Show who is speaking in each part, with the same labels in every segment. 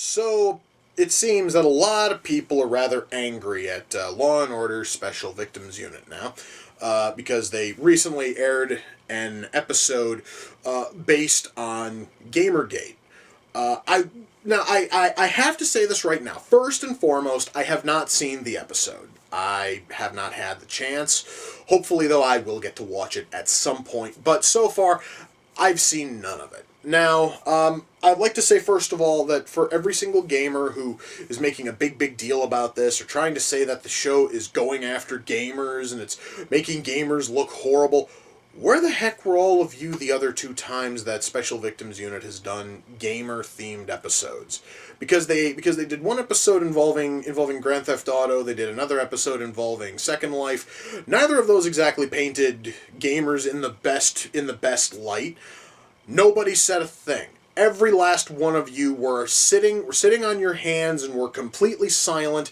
Speaker 1: So, it seems that a lot of people are rather angry at Law and Order Special Victims Unit now, because they recently aired an episode based on Gamergate. I now I have to say this right now. First and foremost, I have not seen the episode. I have not had the chance. Hopefully, though, I will get to watch it at some point. But so far, I've seen none of it. Now, I'd like to say, first of all, that for every single gamer who is making a big deal about this or trying to say that the show is going after gamers and it's making gamers look horrible, where the heck were all of you the other two times that Special Victims Unit has done gamer-themed episodes? Because they did one episode involving Grand Theft Auto, they did another episode involving Second Life. Neither of those exactly painted gamers in the best light. Nobody said a thing. Every last one of you were sitting on your hands and were completely silent.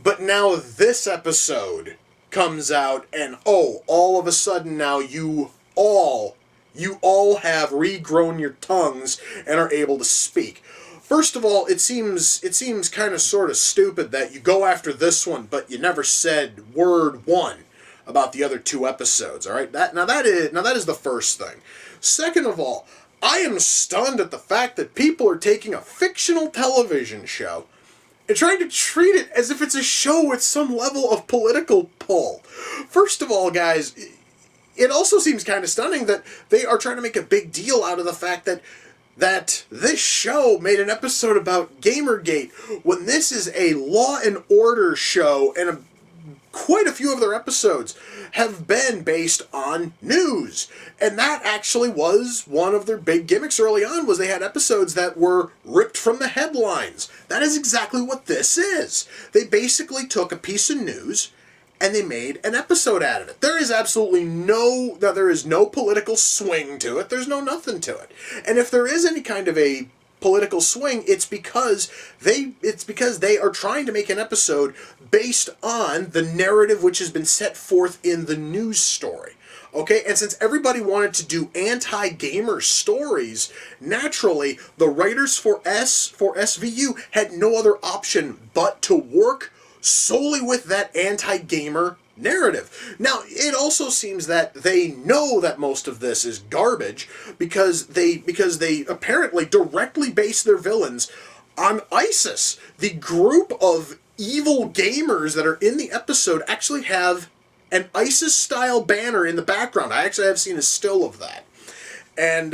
Speaker 1: But now this episode comes out and all of a sudden now you all have regrown your tongues and are able to speak. First of all, it seems kind of sort of stupid that you go after this one, but you never said word one about the other two episodes. All right, that is the first thing. Second of all, I am stunned at the fact that people are taking a fictional television show and trying to treat it as if it's a show with some level of political pull. First of all, guys, it also seems kind of stunning that they are trying to make a big deal out of the fact that this show made an episode about Gamergate when this is a Law and Order show, and quite a few of their episodes have been based on news. And that actually was one of their big gimmicks early on, was they had episodes that were ripped from the headlines. That is exactly what this is. They basically took a piece of news and they made an episode out of it. There is no political swing to it. There's no nothing to it. And if there is any kind of a political swing, it's because they are trying to make an episode based on the narrative which has been set forth in the news story. Okay, and since everybody wanted to do anti-gamer stories, naturally, the writers for SVU had no other option but to work solely with that anti-gamer narrative. Now, it also seems that they know that most of this is garbage because they apparently directly base their villains on ISIS. The group of evil gamers that are in the episode actually have an ISIS-style banner in the background. I actually have seen a still of that. And,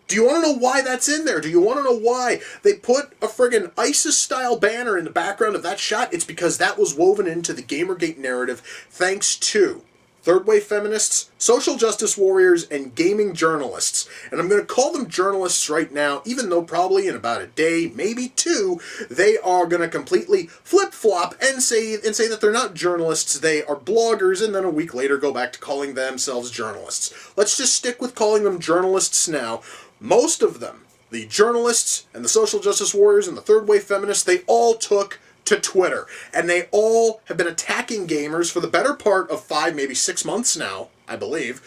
Speaker 1: do you want to know why that's in there? Do you want to know why they put a friggin' ISIS-style banner in the background of that shot? It's because that was woven into the Gamergate narrative thanks to third-wave feminists, social justice warriors, and gaming journalists. And I'm going to call them journalists right now, even though probably in about a day, maybe two, they are going to completely flip-flop and say that they're not journalists, they are bloggers, and then a week later go back to calling themselves journalists. Let's just stick with calling them journalists now. Most of them, the journalists and the social justice warriors and the third-wave feminists, they all took to Twitter, and they all have been attacking gamers for the better part of 5, maybe 6 months now, I believe.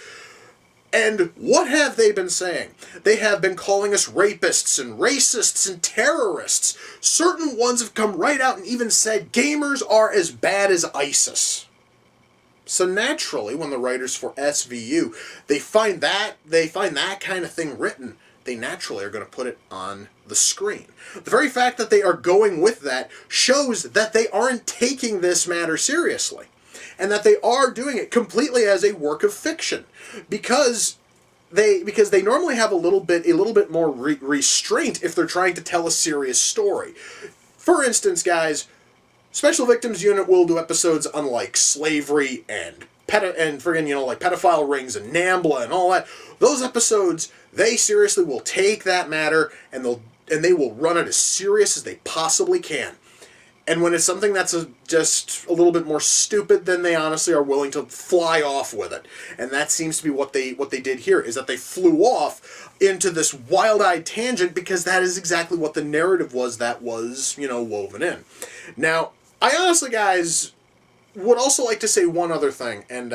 Speaker 1: And what have they been saying? They have been calling us rapists and racists and terrorists. Certain ones have come right out and even said gamers are as bad as ISIS. So naturally, when the writers for SVU, they find that kind of thing written, they naturally are going to put it on the screen. The very fact that they are going with that shows that they aren't taking this matter seriously, and that they are doing it completely as a work of fiction, because they normally have a little bit more restraint if they're trying to tell a serious story. For instance, guys, Special Victims Unit will do episodes on like slavery and friggin', like pedophile rings and NAMBLA and all that. Those episodes, they seriously will take that matter and they will run it as serious as they possibly can. And when it's something that's just a little bit more stupid, then they honestly are willing to fly off with it. And that seems to be what they did here, is that they flew off into this wild-eyed tangent because that is exactly what the narrative was that was, woven in. Now, I honestly, guys, would also like to say one other thing, and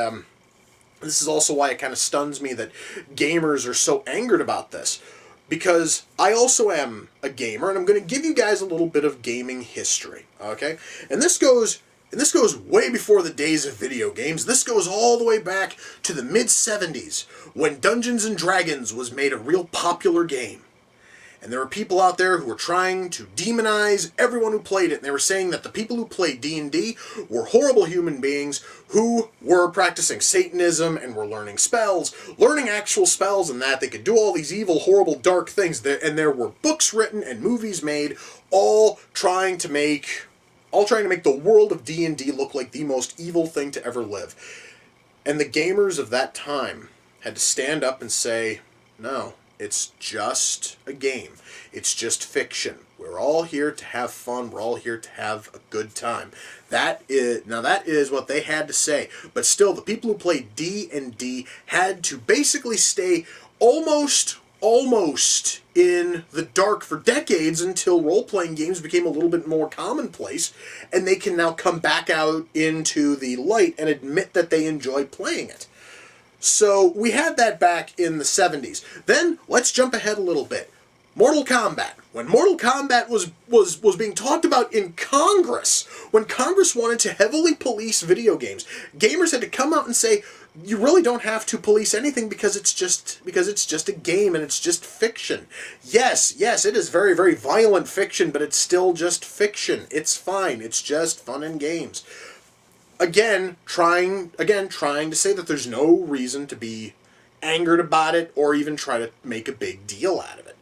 Speaker 1: this is also why it kind of stuns me that gamers are so angered about this. because I also am a gamer, and I'm going to give you guys a little bit of gaming history, okay? And this goes way before the days of video games. This goes all the way back to the mid-'70s, when Dungeons & Dragons was made a real popular game. And there were people out there who were trying to demonize everyone who played it. And they were saying that the people who played D&D were horrible human beings who were practicing Satanism and were learning spells, learning actual spells, and that they could do all these evil, horrible, dark things. And there were books written and movies made, all trying to make the world of D&D look like the most evil thing to ever live. And the gamers of that time had to stand up and say, no, it's just a game. It's just fiction. We're all here to have fun. We're all here to have a good time. That is what they had to say. But still, the people who played D&D had to basically stay almost in the dark for decades until role-playing games became a little bit more commonplace, and they can now come back out into the light and admit that they enjoy playing it. So we had that back in the 70s. Then let's jump ahead a little bit. Mortal Kombat. When Mortal Kombat was being talked about in Congress, when Congress wanted to heavily police video games, gamers had to come out and say, you really don't have to police anything because it's just a game and it's just fiction. Yes, it is very, very violent fiction, but it's still just fiction. It's fine. It's just fun and games. Again, trying to say that there's no reason to be angered about it or even try to make a big deal out of it.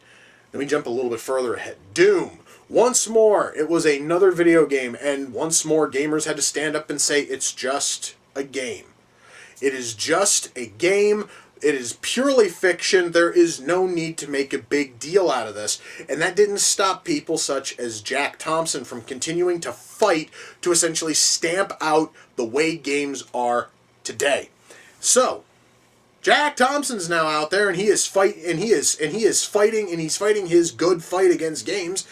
Speaker 1: Let me jump a little bit further ahead. Doom. Once more, it was another video game, and once more gamers had to stand up and say it's just a game. It is just a game. It is purely fiction. There is no need to make a big deal out of this. And that didn't stop people such as Jack Thompson from continuing to fight to essentially stamp out the way games are today. So, Jack Thompson's now out there, and he's fighting his good fight against games.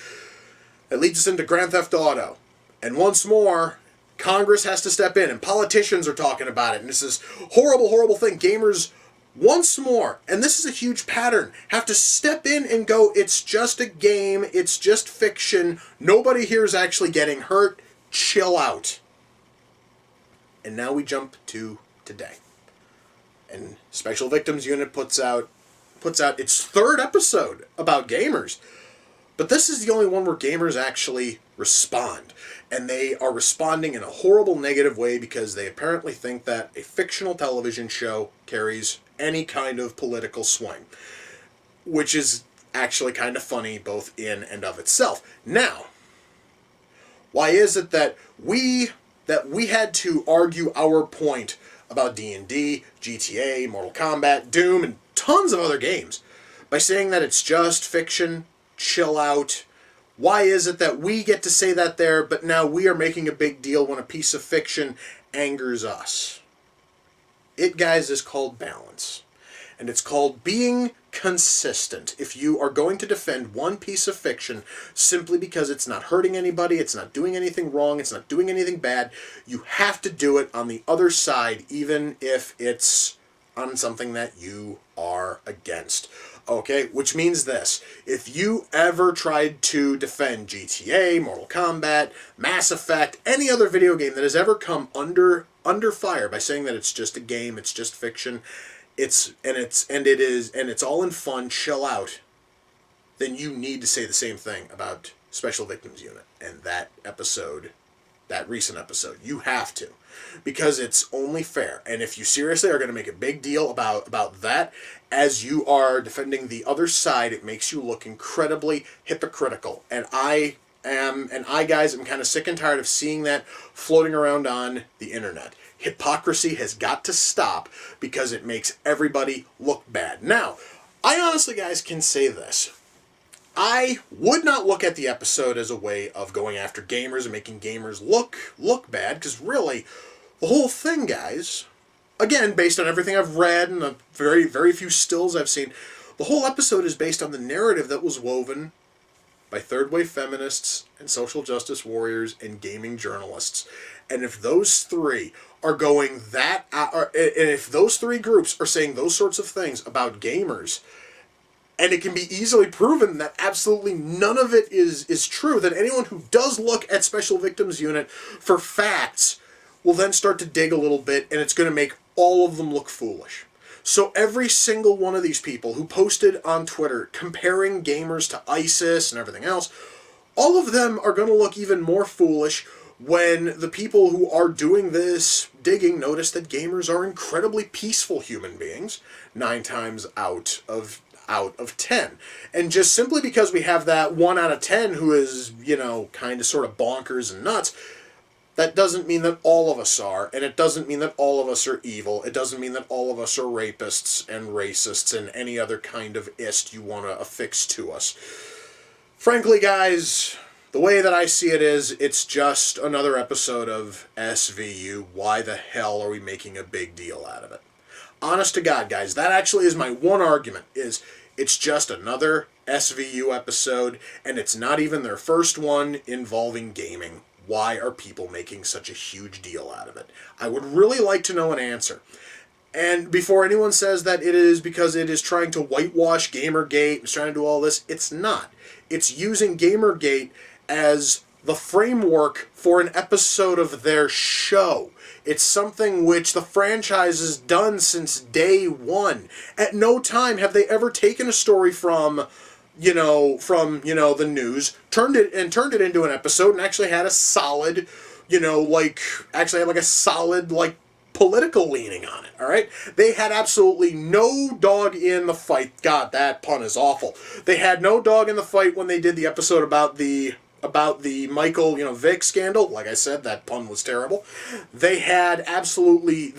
Speaker 1: That leads us into Grand Theft Auto. And once more, Congress has to step in, and politicians are talking about it, and this is horrible, horrible thing. Gamers, once more, and this is a huge pattern, have to step in and go, it's just a game, it's just fiction, nobody here is actually getting hurt, chill out. And now we jump to today. And Special Victims Unit puts out its third episode about gamers. But this is the only one where gamers actually respond. And they are responding in a horrible negative way because they apparently think that a fictional television show carries any kind of political swing. Which is actually kind of funny both in and of itself. Now, why is it that we had to argue our point about D&D, GTA, Mortal Kombat, Doom, and tons of other games by saying that it's just fiction, chill out? Why is it that we get to say that there, but now we are making a big deal when a piece of fiction angers us? It, guys, is called balance. And it's called being consistent. If you are going to defend one piece of fiction simply because it's not hurting anybody, it's not doing anything wrong, it's not doing anything bad, you have to do it on the other side, even if it's on something that you are against. Okay, which means this: if you ever tried to defend GTA, Mortal Kombat, Mass Effect, any other video game that has ever come under fire by saying that it's just a game, it's just fiction, it's all in fun, chill out, then you need to say the same thing about Special Victims Unit and that episode, that recent episode. You have to, because it's only fair. And if you seriously are going to make a big deal about that, as you are defending the other side, it makes you look incredibly hypocritical. And I guys, am kind of sick and tired of seeing that floating around on the internet. Hypocrisy has got to stop because it makes everybody look bad. Now, I honestly, guys, can say this. I would not look at the episode as a way of going after gamers and making gamers look bad, because really, the whole thing, guys, again, based on everything I've read and the very, very few stills I've seen, the whole episode is based on the narrative that was woven by third-wave feminists and social justice warriors and gaming journalists. And if those three are going and if those three groups are saying those sorts of things about gamers, And it can be easily proven that absolutely none of it is true, that anyone who does look at Special Victims Unit for facts will then start to dig a little bit, and it's going to make all of them look foolish. So every single one of these people who posted on Twitter comparing gamers to ISIS and everything else, all of them are going to look even more foolish when the people who are doing this digging notice that gamers are incredibly peaceful human beings 9 times out of 10. And just simply because we have that 1 out of 10 who is, kind of sort of bonkers and nuts, that doesn't mean that all of us are, and it doesn't mean that all of us are evil. It doesn't mean that all of us are rapists and racists and any other kind of ist you want to affix to us. Frankly, guys, the way that I see it is, it's just another episode of SVU. Why the hell are we making a big deal out of it? Honest to God, guys, that actually is my one argument, is it's just another SVU episode, and it's not even their first one involving gaming. Why are people making such a huge deal out of it? I would really like to know an answer. And before anyone says that it is because it is trying to whitewash Gamergate, it's trying to do all this, it's not. It's using Gamergate as the framework for an episode of their show. It's something which the franchise has done since day one. At no time have they ever taken a story from the news, turned it into an episode and actually had a solid, political leaning on it, all right? They had absolutely no dog in the fight. God, that pun is awful. They had no dog in the fight when they did the episode about the Michael, Vick scandal. Like I said, that pun was terrible. They had absolutely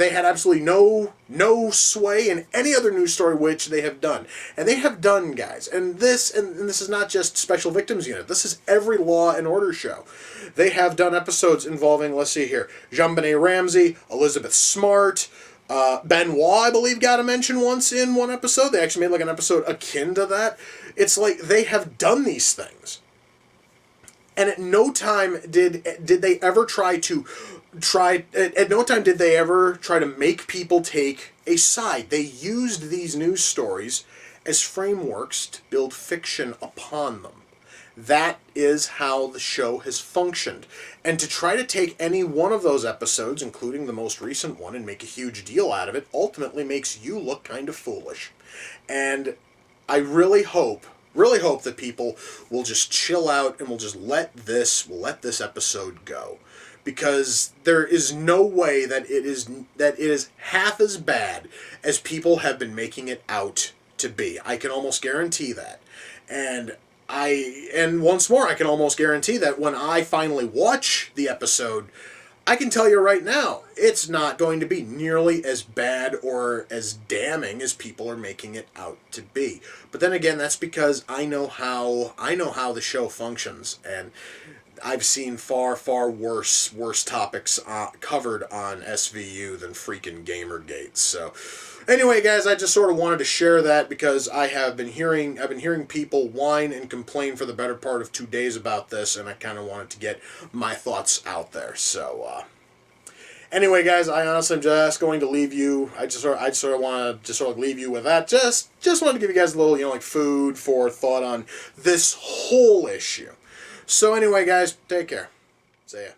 Speaker 1: no sway in any other news story which they have done. And they have done, guys. And this is not just Special Victims Unit. This is every Law and Order show. They have done episodes involving, let's see here, Jean-Benet Ramsey, Elizabeth Smart, Benoit, I believe, got a mention once in one episode. They actually made like an episode akin to that. It's like they have done these things. And at no time did they ever try to make people take a side. They used these news stories as frameworks to build fiction upon them. That is how the show has functioned. And to try to take any one of those episodes, including the most recent one, and make a huge deal out of it, ultimately makes you look kind of foolish. And I really hope that people will just chill out and will just let this episode go, because there is no way that it is half as bad as people have been making it out to be. I can almost guarantee that. And once more, I can almost guarantee that when I finally watch the episode, I can tell you right now, it's not going to be nearly as bad or as damning as people are making it out to be. But then again, that's because I know how the show functions, and I've seen far worse topics covered on SVU than freaking Gamergate. So anyway, guys, I just sort of wanted to share that because I've been hearing people whine and complain for the better part of 2 days about this, and I kind of wanted to get my thoughts out there. So anyway, guys, I honestly am just going to leave you. I just sort of want to leave you with that. Just wanted to give you guys a little food for thought on this whole issue. So anyway, guys, take care. See ya.